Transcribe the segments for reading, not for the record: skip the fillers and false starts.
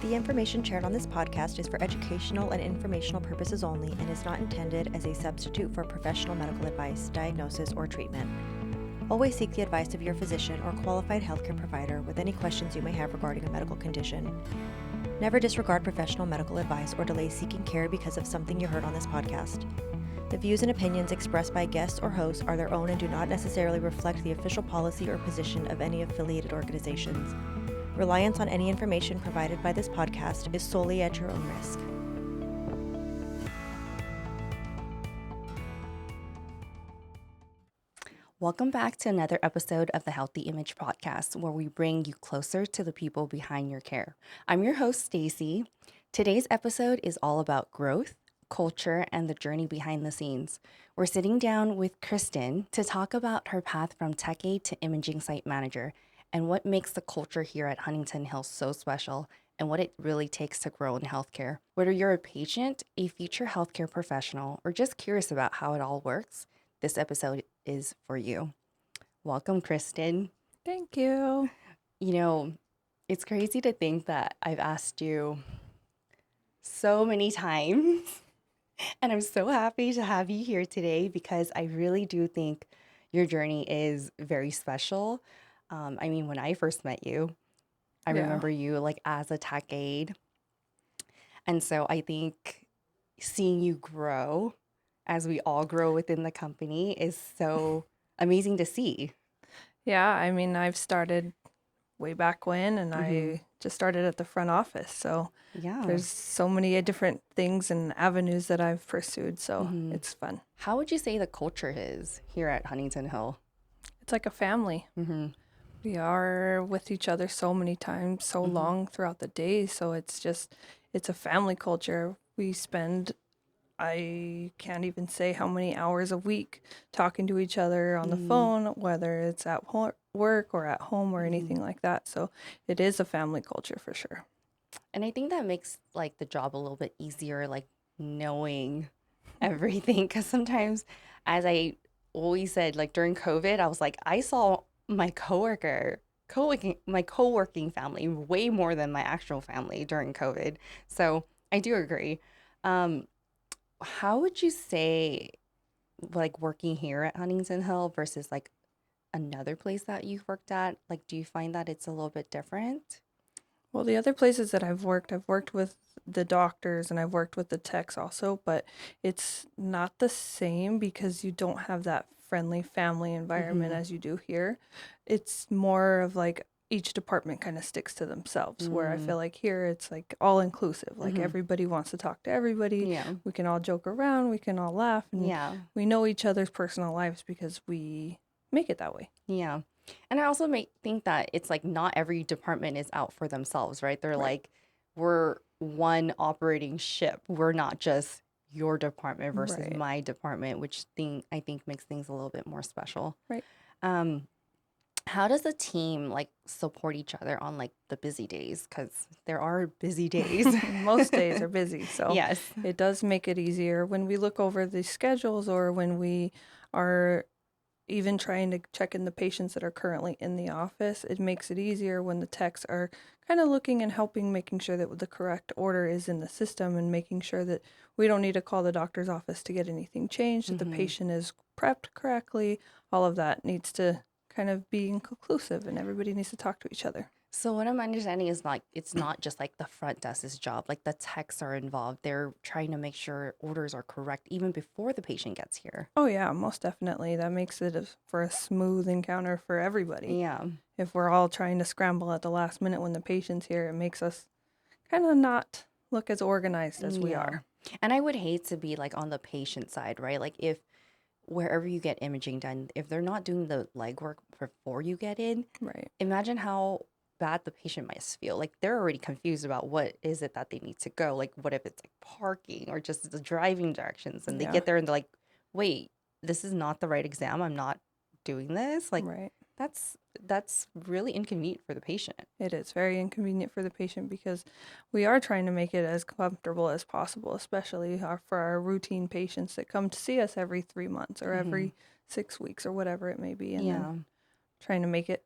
The information shared on this podcast is for educational and informational purposes only and is not intended as a substitute for professional medical advice, diagnosis, or treatment. Always seek the advice of your physician or qualified healthcare provider with any questions you may have regarding a medical condition. Never disregard professional medical advice or delay seeking care because of something you heard on this podcast. The views and opinions expressed by guests or hosts are their own and do not necessarily reflect the official policy or position of any affiliated organizations. Reliance on any information provided by this podcast is solely at your own risk. Welcome back to another episode of the Healthy Image Podcast, where we bring you closer to the people behind your care. I'm your host, Stacy. Today's episode is all about growth, culture, and the journey behind the scenes. We're sitting down with Kristyn to talk about her path from tech aide to imaging site manager and what makes the culture here at Huntington-Hill so special and what it really takes to grow in healthcare. Whether you're a patient, a future healthcare professional, or just curious about how it all works, this episode is for you. Welcome, Kristyn. Thank you. You know, it's crazy to think that I've asked you so many times, and I'm so happy to have you here today because I really do think your journey is very special. When I first met you, I remember you like as a tech aide. And so I think seeing you grow as we all grow within the company is so amazing to see. Yeah, I've started way back when, and I just started at the front office. So there's so many different things and avenues that I've pursued. So it's fun. How would you say the culture is here at Huntington-Hill? It's like a family. We are with each other so many times, so long throughout the day. So it's a family culture. We spend, I can't even say how many hours a week talking to each other on the phone, whether it's at work or at home or anything like that. So it is a family culture for sure. And I think that makes like the job a little bit easier, like knowing everything. Because sometimes, as I always said, like during COVID, I was like, I saw my co-working family way more than my actual family during COVID. So I do agree. How would you say like working here at Huntington-Hill versus like another place that you've worked at? Like, do you find that it's a little bit different? Well, the other places that I've worked with the doctors and I've worked with the techs also, but it's not the same because you don't have that friendly family environment as you do here. It's more of like each department kind of sticks to themselves, where I feel like here it's like all inclusive. Like everybody wants to talk to everybody. Yeah. We can all joke around, we can all laugh, and we know each other's personal lives because we make it that way. Yeah. And I also think that it's like not every department is out for themselves, right? They're like, we're one operating ship. We're not just your department versus my department, which I think makes things a little bit more special. Right. How does the team like support each other on like the busy days? Because there are busy days. Most days are busy. So yes, it does make it easier when we look over the schedules or when we are even trying to check in the patients that are currently in the office. It makes it easier when the techs are kind of looking and helping, making sure that the correct order is in the system and making sure that we don't need to call the doctor's office to get anything changed, that the patient is prepped correctly. All of that needs to kind of be inclusive and everybody needs to talk to each other. So what I'm understanding is like it's not just like the front desk's job, like the techs are involved. They're trying to make sure orders are correct even before the patient gets here. Oh yeah, most definitely. That makes it for a smooth encounter for everybody. Yeah. If we're all trying to scramble at the last minute when the patient's here, it makes us kind of not look as organized as we are. And I would hate to be like on the patient side, right? Like if wherever you get imaging done, if they're not doing the legwork before you get in, Right. imagine how bad the patient might feel. Like they're already confused about what is it that they need to go. Like what if it's like parking or just the driving directions, and they get there and they're like, wait, this is not the right exam. I'm not doing this. Like that's really inconvenient for the patient. It is very inconvenient for the patient because we are trying to make it as comfortable as possible, especially for our routine patients that come to see us every 3 months or every 6 weeks or whatever it may be. And then trying to make it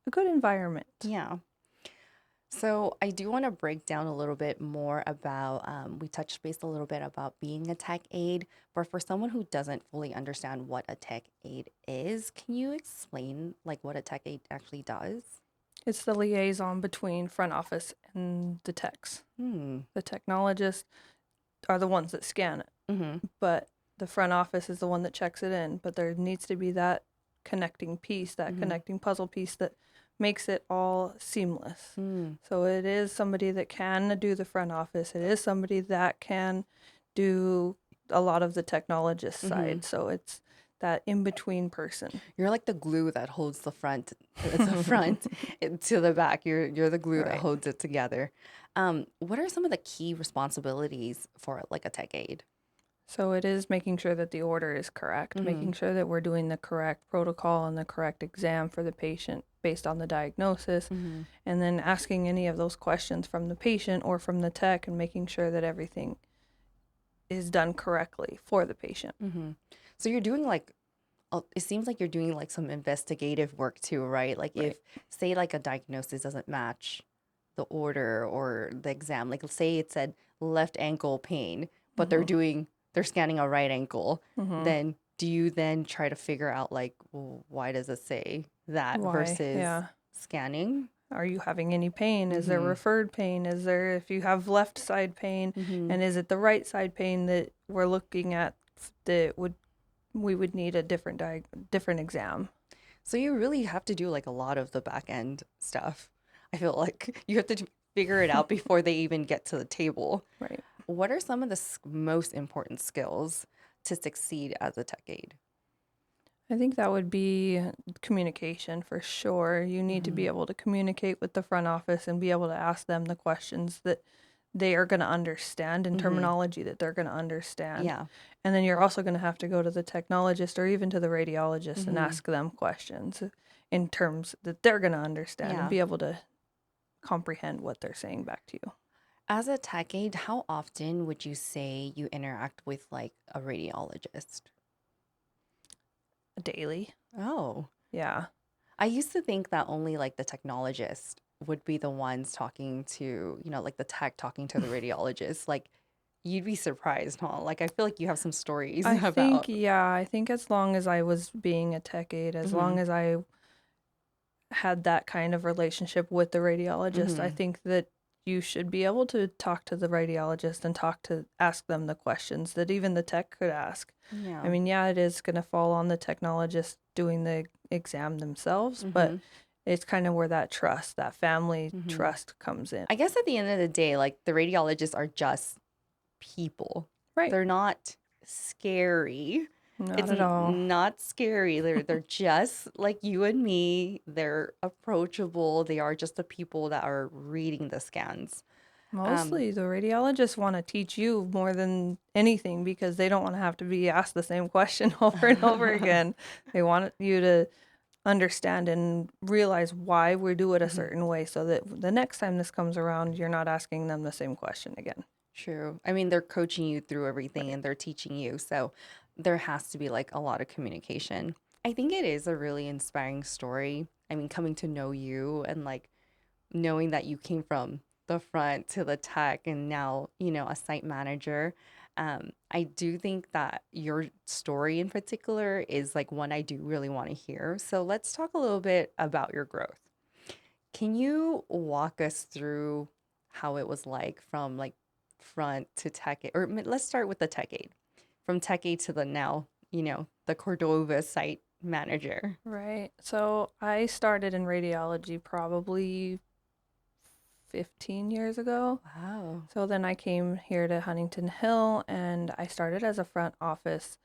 a good environment. Yeah. So I do want to break down a little bit more about, we touched base a little bit about being a tech aide, but for someone who doesn't fully understand what a tech aide is, can you explain like what a tech aide actually does? It's the liaison between front office and the techs. Hmm. The technologists are the ones that scan it, Mm-hmm. but the front office is the one that checks it in. But there needs to be that connecting piece, that Mm-hmm. connecting puzzle piece that makes it all seamless. Mm. So it is somebody that can do the front office. It is somebody that can do a lot of the technologist Mm-hmm. side. So it's that in between person. You're like the glue that holds the front, the front to the back. You're the glue that Right. holds it together. What are some of the key responsibilities for like a tech aide? So it is making sure that the order is correct, Mm-hmm. making sure that we're doing the correct protocol and the correct exam for the patient based on the diagnosis, Mm-hmm. and then asking any of those questions from the patient or from the tech and making sure that everything is done correctly for the patient. Mm-hmm. So you're doing like it seems like you're doing like some investigative work too, right? Like if Right. say like a diagnosis doesn't match the order or the exam, like say it said left ankle pain, but Mm-hmm. they're scanning a right ankle, Mm-hmm. then do you then try to figure out like, well, why does it say that Why? versus Yeah. scanning? Are you having any pain? Is there Mm-hmm. referred pain? Is there, if you have left side pain, Mm-hmm. and is it the right side pain that we're looking at that we would need a different exam? So you really have to do like a lot of the back end stuff. I feel like you have to figure it out before they even get to the table. Right. What are some of the most important skills to succeed as a tech aide? I think that would be communication for sure. You need to Mm-hmm. be able to communicate with the front office and be able to ask them the questions that they are going to understand and Mm-hmm. terminology that they're going to understand. Yeah. And then you're also going to have to go to the technologist or even to the radiologist and Mm-hmm. ask them questions in terms that they're going to understand and Yeah. be able to comprehend what they're saying back to you As a tech aide, how often would you say you interact with like a radiologist? daily. Oh, Yeah. I used to think that only like the technologist would be the ones talking to, like the tech talking to the radiologist. Like you'd be surprised, huh? Like I feel like you have some stories I think, about. yeah, I think as long as I was being a tech aide, as Mm-hmm. long as I had that kind of relationship with the radiologist, I Mm-hmm. think that you should be able to talk to the radiologist and ask them the questions that even the tech could ask. I Yeah. mean, yeah, it is going to fall on the technologist doing the exam themselves, but Mm-hmm. it's kind of where that trust, that family Mm-hmm. trust comes in. I guess at the end of the day, like the radiologists are just people. Right. They're not scary. Not It's at all. not scary. They're just like you and me. They're approachable. They are just the people that are reading the scans. Um, Mostly the radiologists want to teach you more than anything because they don't want to have to be asked the same question over and over again. They want you to understand and realize why we do it a mhm, certain way so that the next time this comes around, you're not asking them the same question again. True. I mean, they're coaching you through everything Right. and they're teaching you. So there has to be like a lot of communication. I think it is a really inspiring story. I mean, coming to know you and like knowing that you came from the front to the tech and now, a site manager. I do think that your story in particular is like one I do really want to hear. So let's talk a little bit about your growth. Can you walk us through how it was like from like front to tech aid, or let's start with the tech aid, from tech aid to the now, the Cordova site manager. Right. So I started in radiology probably 15 years ago. Wow. So then I came here to Huntington-Hill and I started as a front office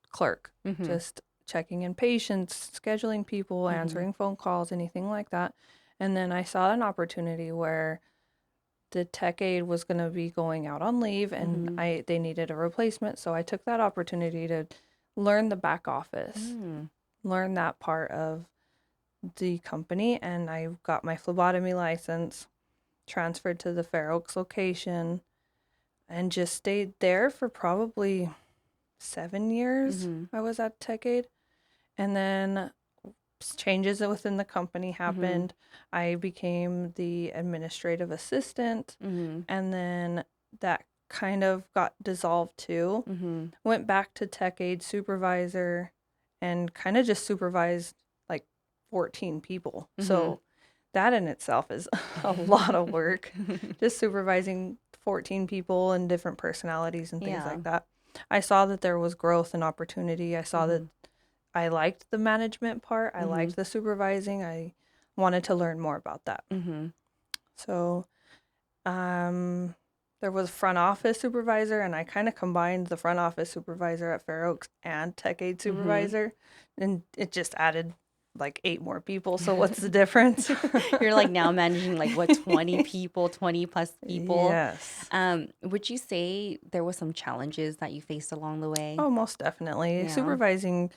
clerk, Mm-hmm. just checking in patients, scheduling people, Mm-hmm. answering phone calls, anything like that. And then I saw an opportunity where the tech aide was going to be going out on leave and Mm-hmm. they needed a replacement. So I took that opportunity to learn the back office, Mm. learn that part of the company. And I got my phlebotomy license, transferred to the Fair Oaks location, and just stayed there for probably 7 years. Mm-hmm. I was at tech aide. And then changes within the company happened. I became the administrative assistant, and then that kind of got dissolved too. Went back to tech aid supervisor and kind of just supervised like 14 people. So that in itself is a lot of work, just supervising 14 people and different personalities and things like that. I saw that there was growth and opportunity. I saw that I liked the management part. I liked the supervising. I wanted to learn more about that. So there was front office supervisor, and I kind of combined the front office supervisor at Fair Oaks and tech aid supervisor, and it just added like 8 more people. So what's the difference? You're like now managing like what, 20 people, 20 plus people? Yes. Would you say there was some challenges that you faced along the way? Oh, most definitely. Yeah. Supervising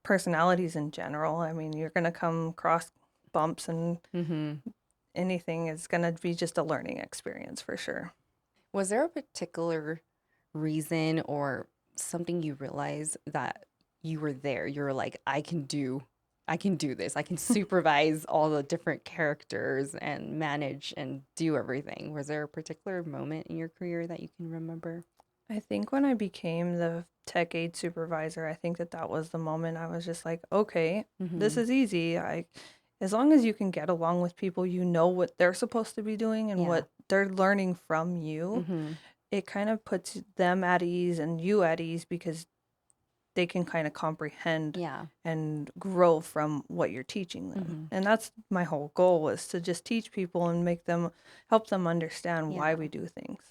personalities in general. I mean, you're going to come across bumps, and anything is going to be just a learning experience for sure. Was there a particular reason or something you realized that you were there? You were like, I can do this. I can supervise all the different characters and manage and do everything. Was there a particular moment in your career that you can remember? I think when I became the tech aid supervisor, I think that was the moment I was just like, okay, this is easy. As long as you can get along with people, you know what they're supposed to be doing and what they're learning from you, it kind of puts them at ease and you at ease, because they can kind of comprehend and grow from what you're teaching them. And that's my whole goal, is to just teach people and help them understand why we do things.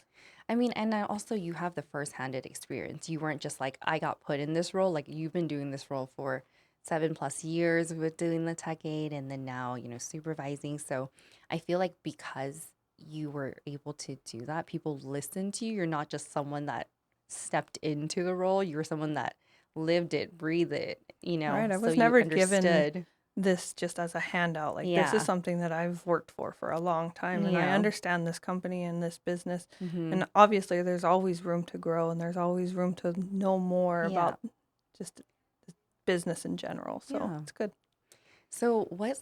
I mean, and also you have the first-handed experience. You weren't just like, I got put in this role. Like, you've been doing this role for 7+ years with doing the tech aid, and then now, supervising. So I feel like because you were able to do that, people listen to you. You're not just someone that stepped into the role. You were someone that lived it, breathed it, Right. I so was you never understood. given this just as a handout. Like, this is something that I've worked for a long time, and I understand this company and this business. And obviously there's always room to grow, and there's always room to know more about just the business in general. So it's good. So what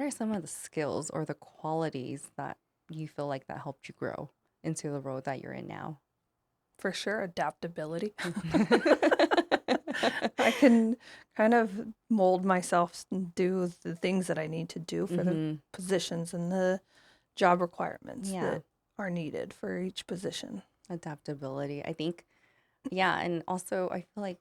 are some of the skills or the qualities that you feel like that helped you grow into the role that you're in now? For sure, adaptability. I can kind of mold myself and do the things that I need to do for the positions and the job requirements that are needed for each position. Adaptability, I think. Yeah, and also I feel like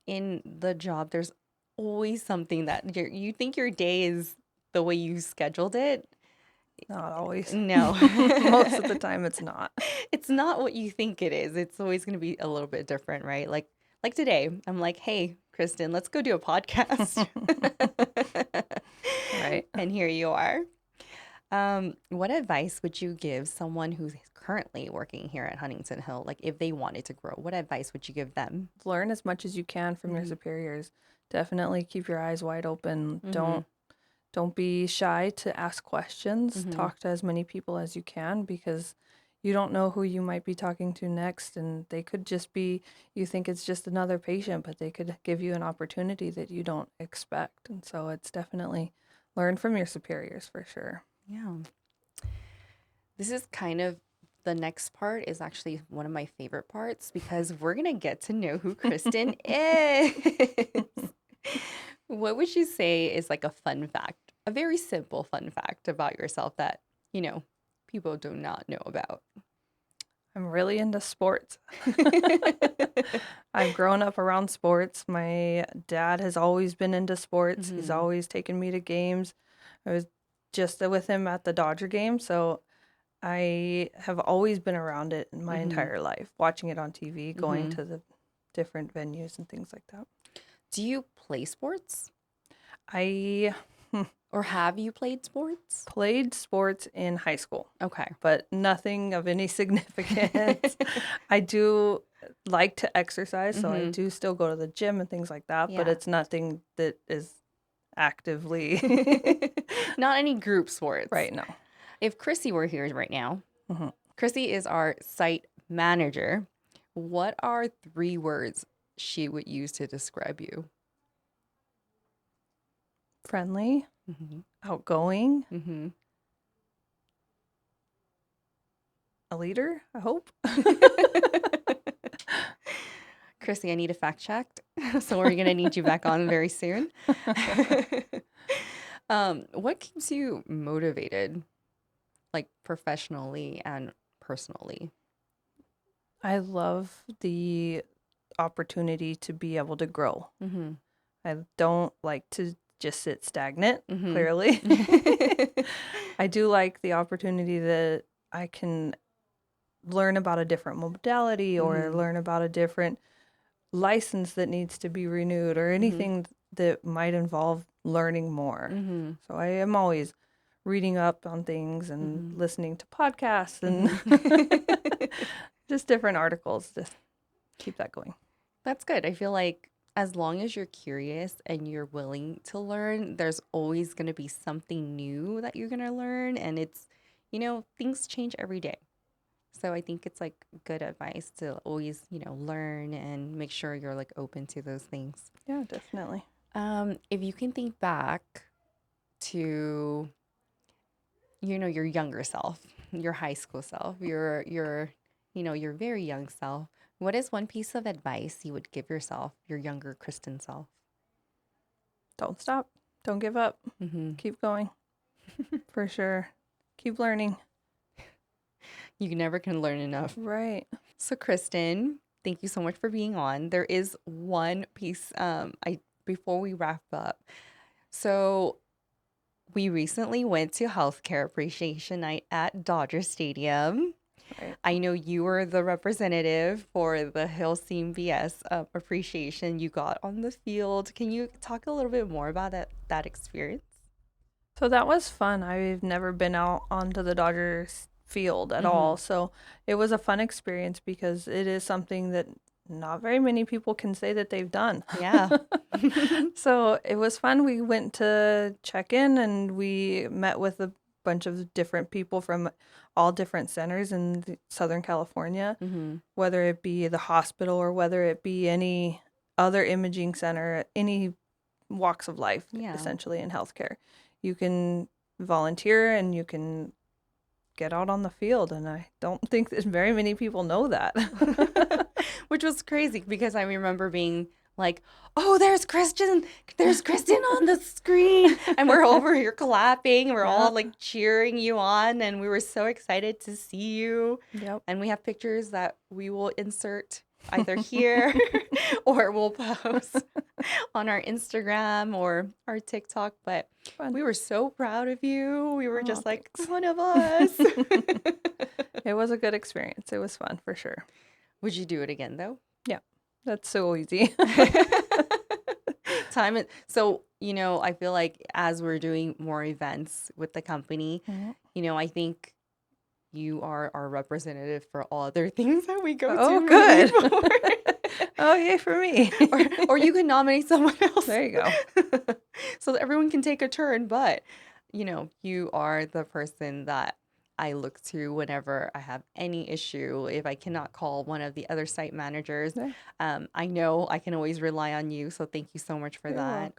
in the job, there's always something that you think your day is the way you scheduled it. Not always. No. Most of the time it's not. It's not what you think it is. It's always going to be a little bit different, right? Like today, I'm like, hey, Kristyn, let's go do a podcast. Right. And here you are. What advice would you give someone who's currently working here at Huntington-Hill? Like, if they wanted to grow, what advice would you give them? Learn as much as you can from your superiors. Definitely keep your eyes wide open. Don't be shy to ask questions. Talk to as many people as you can, because you don't know who you might be talking to next, and they could just be, you think it's just another patient, but they could give you an opportunity that you don't expect. And so it's definitely learn from your superiors for sure. Yeah. This is kind of, the next part is actually one of my favorite parts, because we're going to get to know who Kristyn is. What would you say is like a fun fact, a very simple fun fact about yourself that, people do not know about? I'm really into sports. I've grown up around sports. My dad has always been into sports. He's always taken me to games. I was just with him at the Dodger game, so I have always been around it in my entire life, watching it on TV, going to the different venues and things like that. Do you play sports? Or have you played sports? Played sports in high school. Okay. But nothing of any significance. I do like to exercise, so I do still go to the gym and things like that, but it's nothing that is actively... Not any group sports. Right, no. If Chrissy were here right now, Chrissy is our site manager. What are 3 words she would use to describe you? Friendly, Mm-hmm. outgoing, Mm-hmm. a leader, I hope. Chrissy, I need a fact checked. So we're gonna need you back on very soon. What keeps you motivated, like professionally and personally? I love the opportunity to be able to grow. Mm-hmm. I don't like to just sit stagnant, Mm-hmm. clearly. I do like the opportunity that I can learn about a different modality or Mm-hmm. learn about a different license that needs to be renewed or anything that might involve learning more. Mm-hmm. So I am always reading up on things and Mm-hmm. listening to podcasts and just different articles to keep that going. That's good. I feel like as long as you're curious and you're willing to learn, there's always going to be something new that you're going to learn. And it's, things change every day. So I think it's like good advice to always, learn and make sure you're like open to those things. Yeah, definitely. If you can think back to, your younger self, your high school self, your very young self, what is one piece of advice you would give yourself, your younger Kristyn self? Don't stop. Don't give up. Mm-hmm. Keep going. For sure. Keep learning. You never can learn enough. Right. So, Kristyn, thank you so much for being on. There is one piece I before we wrap up. So, we recently went to Healthcare Appreciation Night at Dodger Stadium. Right. I know you were the representative for the Hill CMBS appreciation you got on the field. Can you talk a little bit more about that experience? So that was fun. I've never been out onto the Dodgers field at Mm-hmm. all. So it was a fun experience because it is something that not very many people can say that they've done. Yeah. So it was fun. We went to check in and we met with a bunch of different people from all different centers in Southern California, Mm-hmm. whether it be the hospital or whether it be any other imaging center, any walks of life, Yeah. essentially in healthcare. You can volunteer and you can get out on the field, and I don't think that very many people know that. Which was crazy because I remember being like, oh, there's Kristyn on the screen. And we're over here clapping. We're all like cheering you on. And we were so excited to see you. Yep. And we have pictures that we will insert either here or we'll post on our Instagram or our TikTok. But Fun. we were so proud of you. We were just like, thanks. one of us. It was a good experience. It was fun for sure. Would you do it again though? Yeah, that's so easy. So, I feel like as we're doing more events with the company, I think you are our representative for all other things that we go to. Oh, good. Oh, yay for me. or you can nominate someone else. There you go. So that everyone can take a turn. But, you are the person that I look to whenever I have any issue. If I cannot call one of the other site managers, I know I can always rely on you. So thank you so much for that.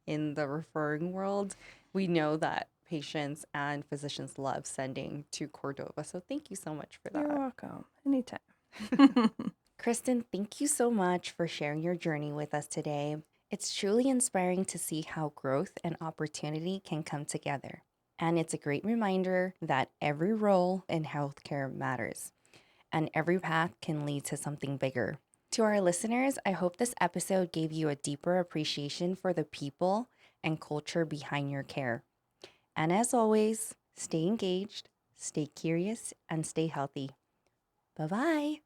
In the referring world, we know that patients and physicians love sending to Cordova. So thank you so much for that. You're welcome. Anytime. Kristyn, thank you so much for sharing your journey with us today. It's truly inspiring to see how growth and opportunity can come together. And it's a great reminder that every role in healthcare matters, and every path can lead to something bigger. To our listeners, I hope this episode gave you a deeper appreciation for the people and culture behind your care. And as always, stay engaged, stay curious, and stay healthy. Bye-bye.